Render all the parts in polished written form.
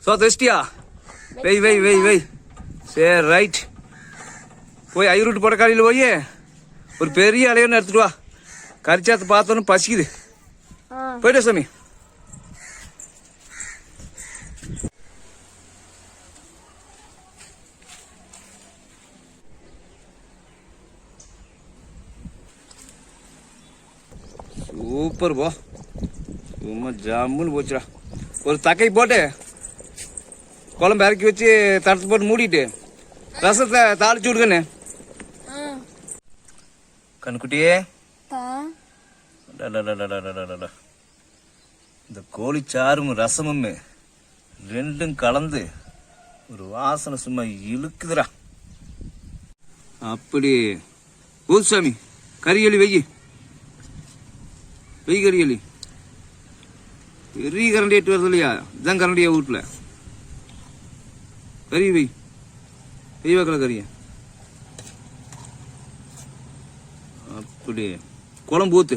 சோத்து வச்சிட்டியா? வெய் வெய் வெய் வெய். சரி ரைட். போய் ஐரூட்டு போட்ட காலையில் போய் ஒரு பெரிய அலையன்னு எடுத்துட்டு வா. கரிச்சாத்து பார்த்தோன்னு பசிக்குது. போயிட்டா சாமி. சூப்பர் போ. சும்மா ஜம்முன்னு போச்சுடா. ஒரு தக்கை போட்டு குழம்பு இறக்கி வச்சு தடுத்து போட்டு மூடிட்டு ரசத்தை தாளிச்சு விடுங்கண்ணே. கண்ணுக்குட்டியே, இந்த கோழிச்சாரும் ரசமும் ரெண்டும் கலந்து ஒரு வாசனை சும்மா இழுக்குதுடா. அப்படி ஊசாமி கறியலி வெயி வெய். கறியலி பெரிய கரண்டி எட்டு வருது இல்லையா? இதுதான் கரண்டியா வீட்டுல. கறி வெய் வெய் வைக்கல கறிய. அப்படி குழம்பு ஊத்து.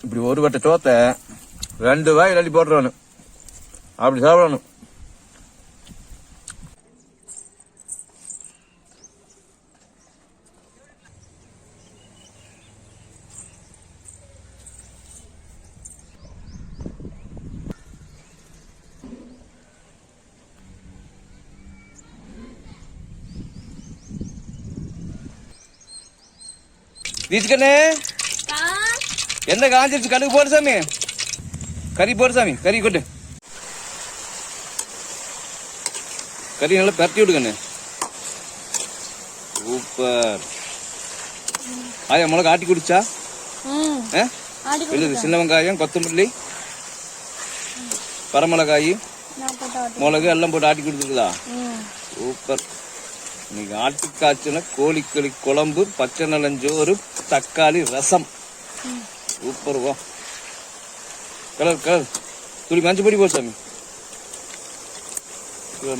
இப்படி ஒரு வட்ட சோத்த 2 வாய் அள்ளி போட்டுருவானு. அப்படி சாப்பிடணும். வீச்சுக்கண்ணே, என்ன காஞ்சிருச்சு? கடுகு போடு சாமி. கறி போடு சாமி. கறி கொட்டு. கறி நல்லா பரட்டி விடுங்கண்ணே. சூப்பர். ஆயா மிளகா ஆட்டி குடிச்சா? சின்ன வெங்காயம், கொத்தமல்லி, பரமிளகாய், மிளகு எல்லாம் போட்டு ஆட்டி கொடுத்துருக்குதா? சூப்பர். இன்னைக்கு ஆட்டு காய்ச்சல கோழிக்களி குழம்பு, பச்சை நலஞ்சோறு, தக்காளி ரசம். சூப்பர் வா. கலர் கலர் துளி மஞ்சள் பொடி போடு சாமி.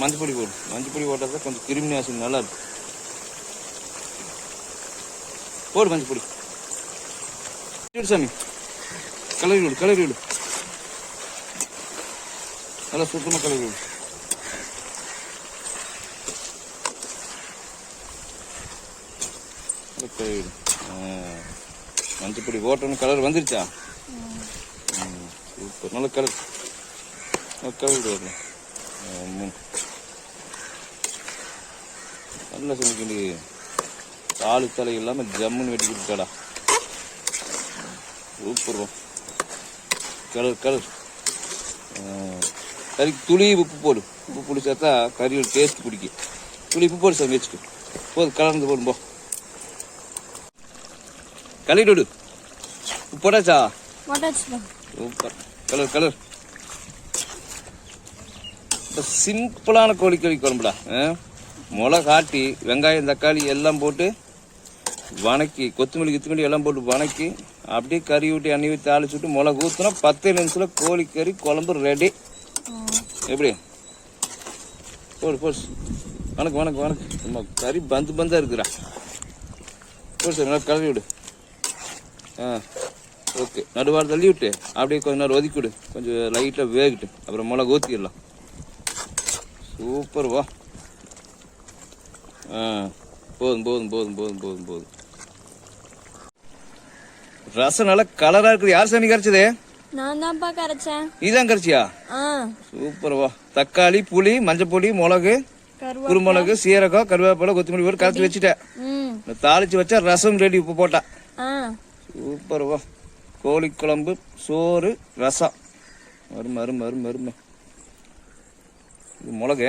மஞ்சள் பொடி போடு. மஞ்சள் பொடி போட்டால் கொஞ்சம் கிருமி நாசினி நல்லா இருக்கும். போடு மஞ்சள் பொடி. விடு சாமி. கலரி விடு கலரி விடு. நல்லா சுத்தமாக கலரி விடு. மஞ்சப்பொடி போட்டோன்னு கலர் வந்துருச்சா? சூப்பர். நல்ல கலர் கலர் வரல. நல்லா சொல்லிக்கிண்டு தாலு தலை இல்லாமல் ஜம்முன்னு வெட்டி கொடுத்தாடா. சூப்பர். Colour colour. கறிக்கு துளி உப்பு போடு. உப்பு பிடிச்சாத்தா கறியோட டேஸ்ட் பிடிக்கும். துளி உப்பு போடு சார் வச்சுட்டு போதும். கலர்ந்து போடும் போ. கலரிடு. போட்டாச்சா? சூப்பர். Colour colour. சிம்பிளான கோழிக்கறி குழம்புடா. மிளகா காட்டி வெங்காயம் தக்காளி எல்லாம் போட்டு வணக்கி, கொத்தமல்லி கித்தமல்லி எல்லாம் போட்டு வணக்கி அப்படியே கறி ஊட்டி எண்ணெய் ஊற்றி தாளிச்சு விட்டு மிளகு ஊற்றினா 10 நிமிஷத்துல கோழிக்கறி குழம்பு ரெடி. எப்படி? போடு போடு. வணக்கம் வணக்கம் வணக்கம். சும்மா கறி பந்து பந்தா இருக்குறா. போடு சார். நல்லா கலரி விடு. ஓகே. நடுவார தள்ளி விட்டு அப்படியே கொஞ்ச நேரம் ஒதுக்கி விடு. கொஞ்சம் லைட்டாக வேகிட்டு அப்புறம் மிளகு ஊற்றிடலாம். சூப்பர் வா. போதும் போதும் போதும் போதும் போதும் போதும். ரசம் நல்லா கலரா இருக்குது. யார் சாமி கரைச்சது? நான் தான்ப்பா கரைச்சேன். நீதான் கரைச்சியா? சூப்பர் வா. தக்காளி, புளி, மஞ்சள் பொடி, மிளகு, குருமிளகு, சீரகம், கருவேப்பிலை, கொத்தமல்லி போட்டு கரைச்சி வச்சுட்டேன். தாளிச்சு வச்சா ரசம் ரெடி. உப்பு போட்டா. சூப்பர் வா. கோழி குழம்பு, சோறு, ரசம். அருமை அருமை அருமை அருமை. இது மிளகு.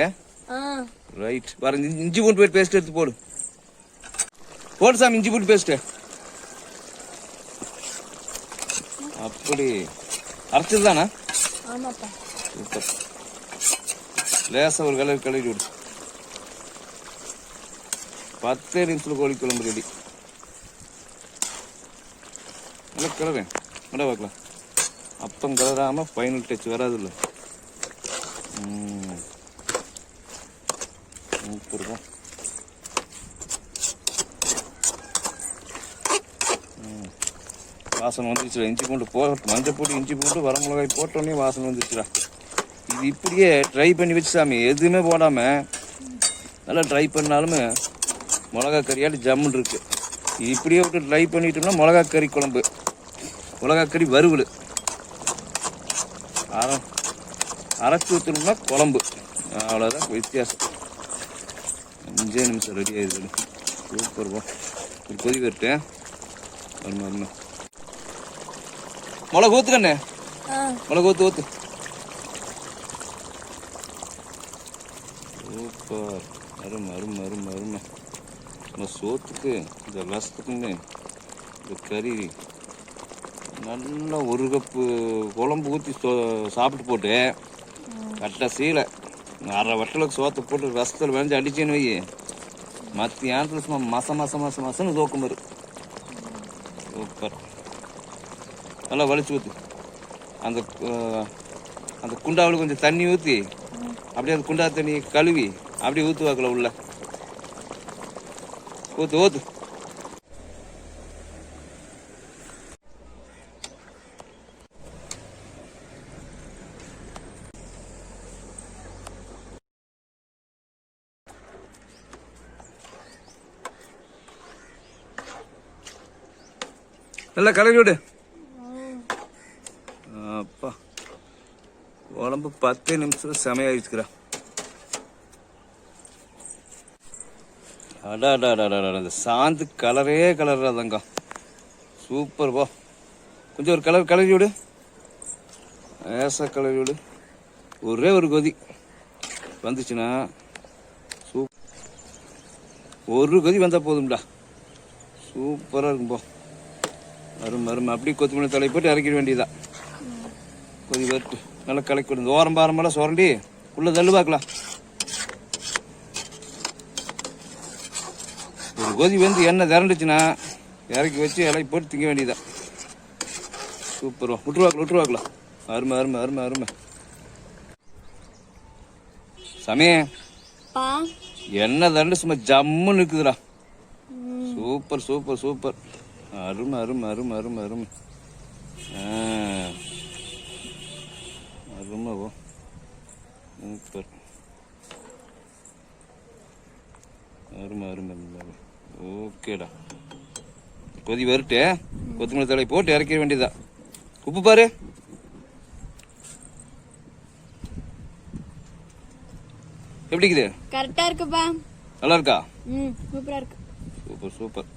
ரைட். வர இஞ்சி பூண்டு பேஸ்ட் எடுத்து போடு. போடு சாமி இஞ்சி பூண்டு பேஸ்ட். அப்படி அரைச்சது தானா? சூப்பர். லேசா ஒரு கலர் கலரி விடு. 10 நிமிஷத்துல கோழி குழம்பு ரெடி. நல்லா கலரேன். நல்லா பார்க்கலாம். அப்பம் கலராம ஃபைனல் டச் வராது இல்லை. சூப்பர். வாசனை வந்துருச்சுடா. இஞ்சி பூண்டு மஞ்சள் பொடி இஞ்சி பூண்டு வரமிளகாய் போட்டோன்னே வாசனை வந்துருச்சுடா. இது இப்படியே ட்ரை பண்ணி வச்சு சாமி, எதுவுமே போடாமல் நல்லா ட்ரை பண்ணாலுமே மிளகா கறியாட்டு ஜம்முன்னு இருக்குது. இது இப்படியே விட்டு ட்ரை பண்ணிட்டோம்னா மிளகா கறி குழம்பு, மிளகா கறி வறுவல், அரைச்சி ஊற்றணும்னா குழம்பு. அவ்வளோதான் வித்தியாசம். 5 நிமிஷம் ரெடி ஆயிடுது. சூப்பர் போ. ஒரு கொதி வரட்டேன். மிளகு ஊற்றுக்கண்ணே, மிளகு ஊற்று. சூப்பர். அருமை அருமை அருமை அருமை. நம்ம சோத்துக்கு இந்த ரசத்துக்குன்னு இந்த கறி நல்லா 1 கப்பு குழம்பு ஊற்றி சாப்பிட்டு போட்டு கரெக்டாக சீலை 1/2 வட்டலுக்கு சோத்தை போட்டு ரசத்தில் விளைஞ்சி அடிச்சேன்னு வை, மத்தியானத்தில் சும்மா மசன்னு தோக்கும் வரும். சூப்பர். நல்லா வலிச்சு ஊற்று. அந்த குண்டாவில் கொஞ்சம் தண்ணி ஊற்றி அப்படியே அந்த குண்டா தண்ணி கழுவி அப்படியே ஊற்றுவாக்கல உள்ள ஊற்று. நல்லா கலரி விடு. அப்பா உடம்பு 10 நிமிஷம் செமையாகிச்சுக்கிறா. இந்த சாந்து கலர்றாதங்க. சூப்பர் போ. கொஞ்சம் ஒரு கலரி விடு, ஏசா கலரி விடு. ஒரே ஒரு கொதி வந்துச்சுன்னா ஒரு கொதி வந்தால் போதும்டா. சூப்பராக இருக்கும் போ. அருமை அருமை. அப்படியே கொத்தமல்லி தலை போட்டு இறக்கிட வேண்டியதான். கொதி வரட்டு. நல்லா கலக்கி விடுங்க. ஓரம் பாரமெல்லாம் சுரண்டி உள்ள தள்ளு பார்க்கலாம். ஒரு கொதி வந்து எண்ணெய் திரண்டுச்சுன்னா இறக்கி வச்சு இலை போட்டு திங்க வேண்டியதான். சூப்பர். விட்டுருவாக்கலாம். அருமை அருமை அருமை அருமை. சமே எண்ணெய் திரண்டு சும்மா ஜம்முன்னு இருக்குதுடா. Super super super. அருமை அருமை அருமை அருமை அருமை. அருமை போ. சூப்பர். அருமை அருமை அருமை. ஓகேடா. கொதி வரட்டு. கொத்தமல்லி தழை போட்டு இறக்கிட வேண்டியதா. உப்பு பாரு. எப்படி இருக்குது? கரெக்டா இருக்குப்பா. நல்லா இருக்கா? சூப்பரா இருக்கு. Super super.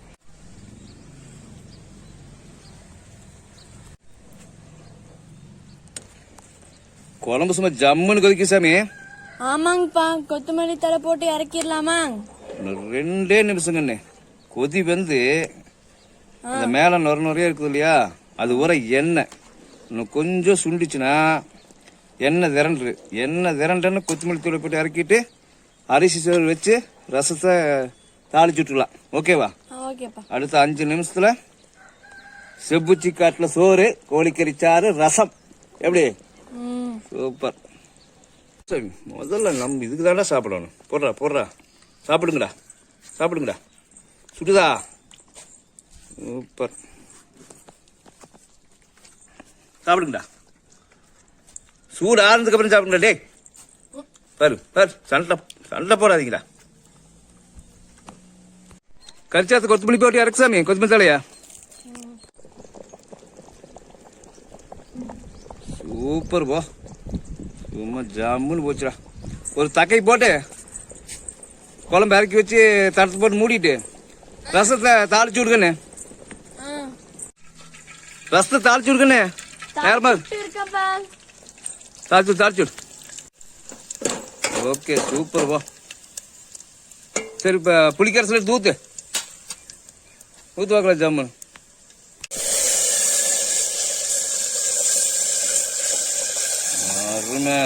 குழம்பு சும்மா ஜம்முன்னு கொதிக்க சாமி. ஆமாங்கப்பா. கொத்தமல்லி தலை போட்டு இறக்கிடலாமா? 2 நிமிஷங்கண்ணே. கொதி வந்து அந்த மேல நுறையா இருக்குது இல்லையா, அது ஊற எண்ணெய் இன்னும் கொஞ்சம் சுண்டிச்சுன்னா எண்ணெய் திரண்டுன்னு கொத்தமல்லி தூளை போட்டு இறக்கிட்டு அரிசி சோறு வச்சு ரசத்தை தாளிச்சு விட்டுலாம். ஓகேவா? ஓகேப்பா. அடுத்த 5 நிமிஷத்துல செப்புச்சி காட்டுல சோறு, கோழிக்கறி சாறு, ரசம். எப்படி? சூப்பர். சரி, முதல்ல நம்ம இதுக்கு தாண்டா சாப்பிடணும். போடுறா சாப்பிடுங்கடா. சுடுதா? சூப்பர். சாப்பிடுங்கடா. சூடு ஆறுனதுக்கு அப்புறம் சாப்பிடுங்கடா. டே பாரு சண்டை போடாதீங்கடா. கரிச்சாத்து கொத்தமல்லி போட்டு இறக்கு சாமி. கொத்தமல்லி தலையா? சூப்பர் போ. சும்மா ஜம்முன்னு போச்சுடா. ஒரு தக்கை போட்டு குழம்பு இறக்கி வச்சு தடுத்து போட்டு மூடிட்டு ரசத்தை தாளிச்சு விடுங்கண்ணே. ரசத்தை தாளிச்சு விடுங்கண்ணே. நேரமா தாளிச்சு விடு. ஓகே சூப்பர் போ. சரி, இப்போ புளிக்கரசில் எடுத்து ஊத்து வாக்கலாம் ஜம்முன்னு. அருமை.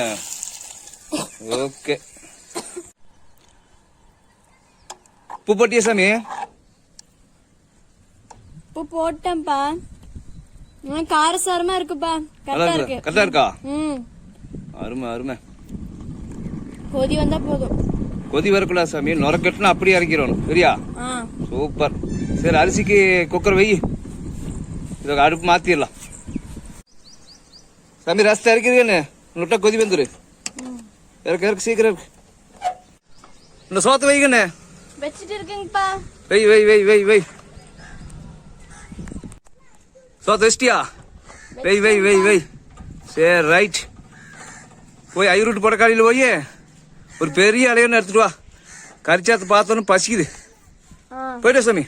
ஓகே. உப்பு போட்டியா சாமி? உப்பு போட்டேன்ப்பா. காரசாரமா இருக்குப்பா. கரெக்டா இருக்கா? அருமை அருமை. கொதி வந்தா போதும். கொதி வரக்கூடாது சாமி. நுரக்கட்டுனா அப்படியே இறக்கிறோம். சரியா? சூப்பர். சரி, அரிசிக்கு குக்கர் வை. இதை அடுப்பு மாத்திடலாம். சாமி ரசத்தை இறக்கிறீங்கன்னு நுட்டா கொதி வந்துரு. இறக்கு சீக்கிரம் இருக்கு. இந்த சோத்தை வைக்கண்ணே. வச்சுட்டு இருக்கேங்கப்பா. வை வை வை வை வை சோத்தை வச்சிட்டியா? வை வை வை வை சரி ரைட். போய் ஐரூட்டு போட காலையில் போய் ஒரு பெரிய அலையன்னு எடுத்துட்டு வா. கரிச்சாத்து பார்த்தோன்னு பசிக்குது. போயிட்டா சாமி.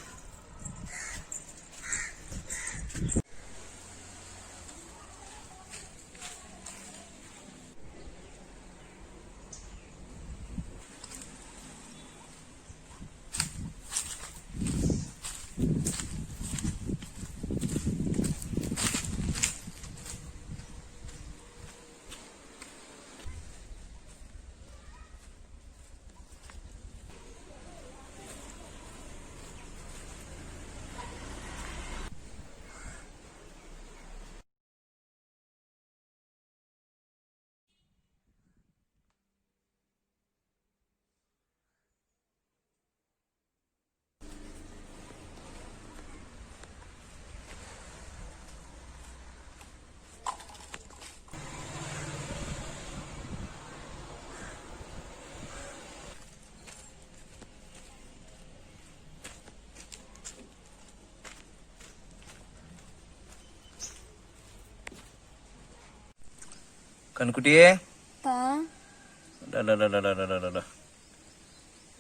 கண்குட்டியே,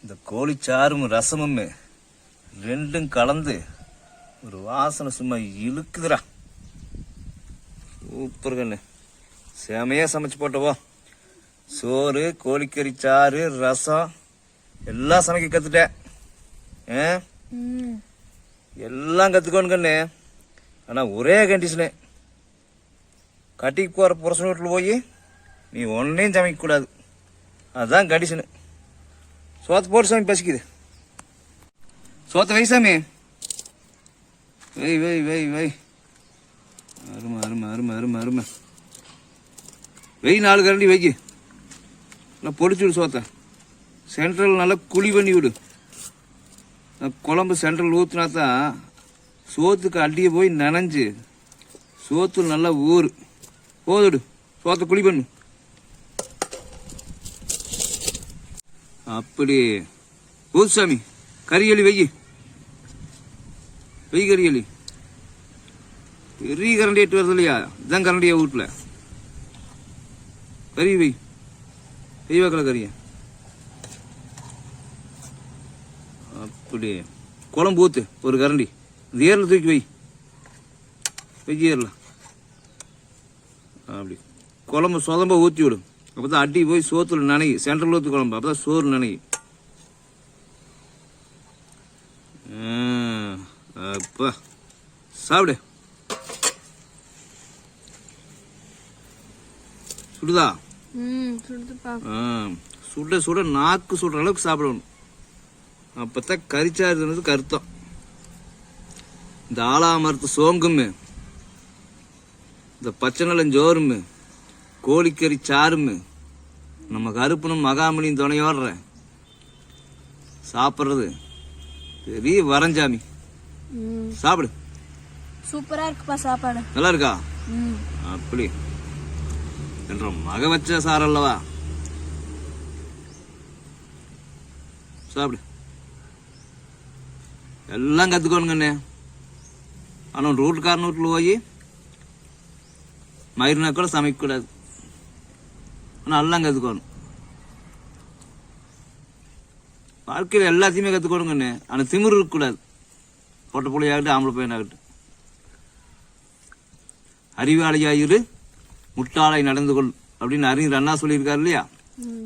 இந்த கோழிச்சாரும் ரசமும் ரெண்டும் கலந்து ஒரு வாசனை சும்மா இழுக்குதுடா. சூப்பர் கண்ணு. செமையா சமைச்சு போட்டவோ. சோறு, கோழிக்கறி சாறு, ரசம் எல்லாம் சமைக்க கத்துட்டேன். எல்லாம் கத்துக்கோன்னு கண்ணு. ஆனா ஒரே கண்டிஷனு, கட்டிக்கு போற புருஷன் வீட்டுல போய் நீ ஒன்னையும் சமைக்க கூடாது. அதுதான் கண்டிஷனு. சோத்து போட்டு சாமி பசிக்குது. சோத்த வை சாமி. வை வை வை வை அருமை அருமை அருமை அருமை அருமை. வெய் 4 கரண்டி வைக்கி. நல்லா பொடிச்சு விடு சோத்த. சென்ட்ரல் நல்லா குழி பண்ணி விடு. குழம்பு சென்ட்ரல் ஊத்துனாதான் சோத்துக்கு அடியே போய் நனைஞ்சு சோத்து நல்லா ஊறு. போதுடு. சோத்த குழி பண்ணு. அப்படி ஊத்து சாமி. கறியலி வெயி. வெய் கறியலி. பெரிய கரண்டி எட்டு வருது இல்லையா? இதான் கரண்டியா வீட்டுல. கறி வை. வெய் வைக்கல கறிய. அப்படி குழம்பு ஊத்து ஒரு கரண்டி. இது ஏரில் தூக்கி வை. வெஜ் ஏரில் அப்படி குழம்பு சொதம்ப ஊற்றி விடும். அப்பதான் அடி போய் சோத்துல நனைகி. சென்ட்ரல் ஊத்து குழம்பு அப்பதான் சோறு நனைகி. அப்பா சாப்பிடு. சுடுதா? சுட சுட நாக்கு சுடுற அளவுக்கு சாப்பிடணும். அப்பதான் கறிச்சாருதுன்னு அர்த்தம். இந்த ஆலாமரத்து சோங்கும், இந்த பச்சை நலஞ்சோறும், கோழிக்கறி சாரும், நம்ம கருப்பனும் மகாமணியும் துணையோடுற சாப்பிட்றது பெரிய வரஞ்சாமி. சாப்பிடு. சூப்பரா இருக்குப்பா சாப்பாடு. நல்லா இருக்கா? அப்படி என்ற மக வச்ச சாரல்லவா. சாப்பிடு. எல்லாம் கத்துக்கோணுங்கண்ணே. ஆனா ரூட்டுக்காரன் வீட்டுல போய் மயிர்னா கூட சமைக்க கூடாது. ஆனா எல்லாம் கத்துக்கணும். வாழ்க்கையில எல்லாத்தையுமே கத்துக்கணுங்கண்ணே. ஆனா திமிரு இருக்கக்கூடாது. பொட்ட பிள்ளையாகட்டும் ஆம்பளை பையனாகட்டும். அறிவாளியாயிரு, முட்டாளை நடந்து கொள் அப்படின்னு அறிஞர் அண்ணா சொல்லியிருக்காரு இல்லையா?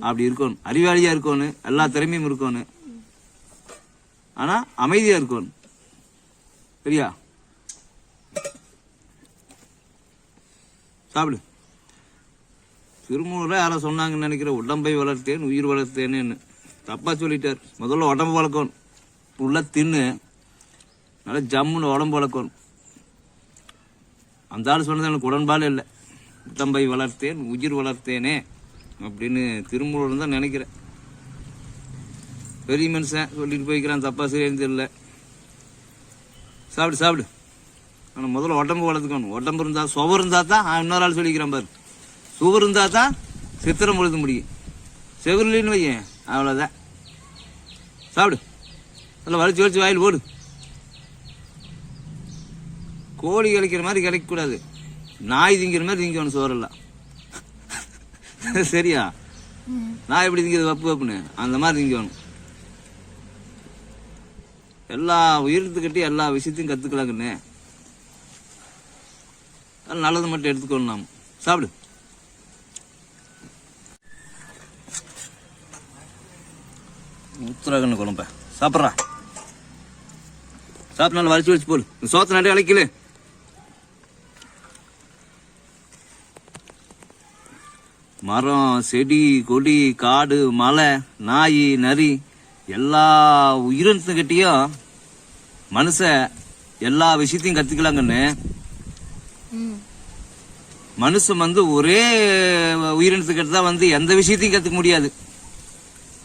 அப்படி இருக்கணும். அறிவாளியா இருக்கணும். எல்லா திறமையும் இருக்கணும். ஆனா அமைதியா இருக்கணும். சரியா? சாப்பிடு. திருமூலரை யாரோ சொன்னாங்கன்னு நினைக்கிற, உடம்பை வளர்த்தேன் உயிர் வளர்த்தேன்னு. தப்பா சொல்லிட்டார். முதல்ல உடம்பு வளர்க்கணும். உள்ள தின்னு நல்லா ஜம்முன்னு உடம்பு வளர்க்கணும். அந்த ஆள் சொன்னது எனக்கு உடன்பாடு இல்லை. உடம்பை வளர்த்தேன் உயிர் வளர்த்தேனே அப்படின்னு திருமூலர் தான் நினைக்கிறேன். பெரிய மனுஷன் சொல்லிட்டு போய்க்கிறான். தப்பா சரியானு தெரியல. சாப்பிடு சாப்பிடு. ஆனால் முதல்ல உடம்பு வளர்த்துக்கணும். உடம்பு இருந்தா சுவர் இருந்தா தான் இன்னொரு ஆள் சொல்லிக்கிறேன் பாரு, சுவர் இருந்தா தான் சித்திரம் பொழுது முடியும். செவிலின்னு வையன் அவ்வளோதான். சாப்பிடு, நல்லா வலிச்சு வலிச்சு வாயில் போடு. கோழி கிடைக்கிற மாதிரி கிடைக்கக்கூடாது, நாய் திங்கிற மாதிரி திங்கணும் சோறெல்லாம். சரியா? நான் எப்படி திங்கிறது வப்பு வப்புன்னு அந்த மாதிரி திங்கணும். எல்லா உயிரத்துக்கிட்டே எல்லா விஷயத்தையும் கற்றுக்கலாங்கண்ணே. நல்லது மட்டும் எடுத்துக்கணும் நாம். சாப்பிடு. உத்தரகண்ணு குழம்ப சாப்பிட்றா. சாப்பிட்டு நல்லா வலிச்சு வலிச்சு போடு. சோத்த நட்டு அழைக்கல. மரம், செடி, கொடி, காடு, மலை, நாய், நரி எல்லா உயிரினத்துக்கிட்டையும் மனுஷன் எல்லா விஷயத்தையும் கத்துக்கலாங்கன்னு. மனுஷன் ஒரே உயிரினத்துக்கிட்ட தான் எந்த விஷயத்தையும் கத்துக்க முடியாது.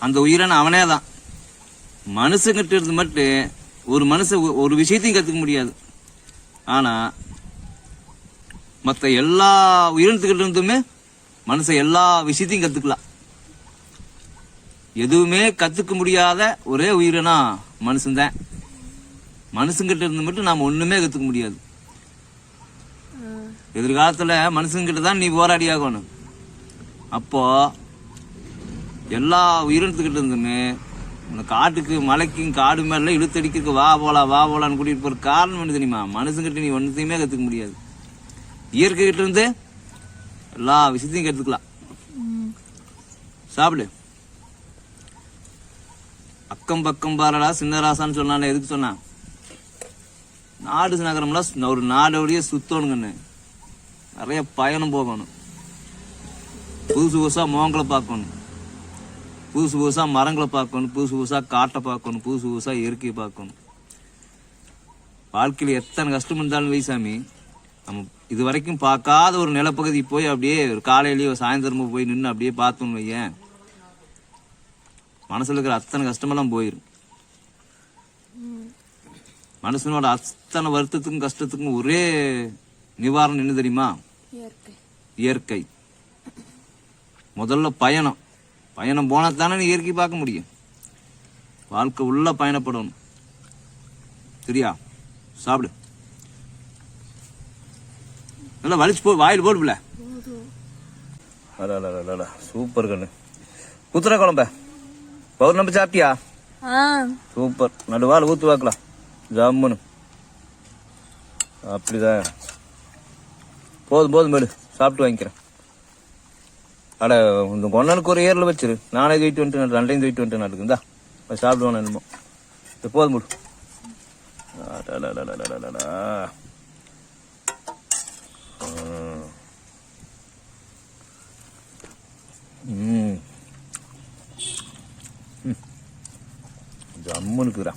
அந்த உயிரின அவனே தான். மனுஷங்கிட்ட இருந்து மட்டும் ஒரு மனுஷன் ஒரு விஷயத்தையும் கத்துக்க முடியாது. ஆனா மற்ற எல்லா உயிரினத்துக்கிட்ட இருந்துமே மனுஷன் எல்லா விஷயத்தையும் கத்துக்கலாம். எதுவுமே கத்துக்க முடியாத ஒரே உயிரினா மனுஷன்தான். மனுஷங்கிட்ட இருந்து மட்டும் நாம ஒண்ணுமே கத்துக்க முடியாது. எதிர்காலத்துல மனுஷங்கிட்ட தான் நீ போராடி ஆகணும். அப்போ எல்லா உயிரினத்துக்கிட்ட இருந்துமே காட்டுக்கு மலைக்கும் காடு மேல இழுத்தடிக்கு வா போலான்னு கூட்டிட்டு போற காரணம் என்ன தெரியுமா? மனுஷங்கிட்ட நீ ஒன்னுத்தையுமே கத்துக்க முடியாது. இயற்கை கிட்ட இருந்து எல்லா விஷயத்தையும் கத்துக்கலாம். சாப்பிடு. அக்கம் பக்கம் பாரடா சின்ன ராசான்னு சொன்னானே, எதுக்கு சொன்னான்? நாடு நகரம்லாம் ஒரு நாடோடைய சுத்தணுங்கன்னு. நிறைய பயணம் போகணும். புதுசு புதுசா முகங்களை பார்க்கணும், புதுசு புதுசா மரங்களை பார்க்கணும், புதுசு புதுசா காட்டை பார்க்கணும், புதுசு புதுசா இயற்கையை பார்க்கணும். வாழ்க்கையில் எத்தனை கஷ்டம் இருந்தாலும் வைசாமி, நம்ம இது வரைக்கும் பார்க்காத ஒரு நிலப்பகுதி போய் அப்படியே ஒரு காலையிலேயோ சாயந்தரமோ போய் நின்று அப்படியே பார்த்தோம்னு வையேன், மனசுல இருக்கிற அத்தனை கஷ்டமெல்லாம் போயிடும். மனுஷனோட அத்தனை வருத்தத்துக்கும் கஷ்டத்துக்கும் ஒரே நிவாரணம் என்ன தெரியுமா? இயற்கை. முதல்ல பயணம் போனா தானே நீ இயற்கை பார்க்க முடியும். வாழ்க்கை உள்ள பயணப்படணும். சரியா? சாப்பிடு. நல்லா வலிச்சு போ, வாயில் போடுல. சூப்பர் கண்ணு. குத்துற குழம்ப பவுர் நம்ப சாப்பிட்டியா? சூப்பர். நடுவால் ஊத்து வாக்கலாம் ஜம்முன்னு. அப்படிதான். போதும் மேடு, சாப்பிட்டு வாங்கிக்கிறேன். அட இந்த கொண்டனுக்கு ஒரு ஏரில் வச்சிரு. நானே தூக்கிட்டு வந்துட்டு ரெண்டையும் தூக்கிட்டு வந்துட்டு நடக்குந்தா சாப்பிடுவானு என்னமோ. போதும் முடு. ஜம்முனுக்குறா.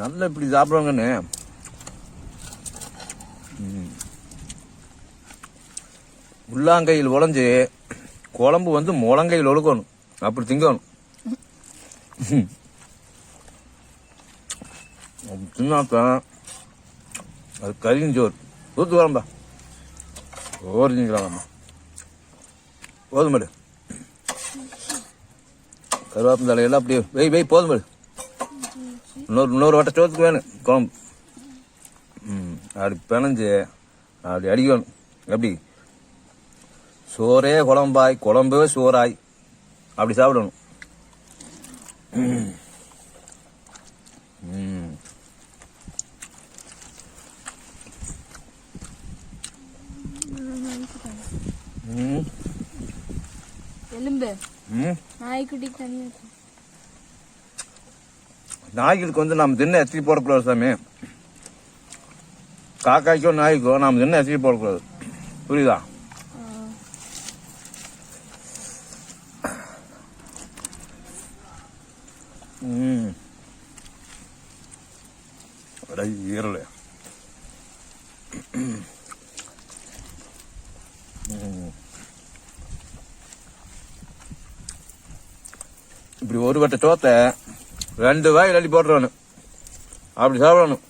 நல்லா இப்படி சாப்பிடுவாங்கன்னு. உள்ளாங்கையில் உழைஞ்சு குழம்பு முழங்கையில் ஒழுக்கணும், அப்படி திங்கணும். தின்னாத்தான் அது கறிஞ்சோறு. ஊத்து குழம்பா ஓர் திங்கலாம்மா. போதுமேடு. கருவேப்பிலை தலையெல்லாம் அப்படியே வெய் போதுமேடு. இன்னொரு வட்ட சோத்துக்கு வேணும் குழம்பு. அப்படி பிணைஞ்சு அப்படி அடிக்கணும். எப்படி சோறே குழம்பாய், குழம்பே சோறாய் அப்படி சாப்பிடணும். நாய்களுக்கு நாம் தின்ன எத்தி போடக்கூடாது சாமி. காக்காய்க்கோ நாய்க்கோ நாம் தின்ன எத்தி போடக்கூடாது. புரியுதா? ஈரல இப்படி ஒரு வட்ட சோத்தை 2 வாய் இல்லாட்டி போட்டுறணும் அப்படி சாப்பிடணும்.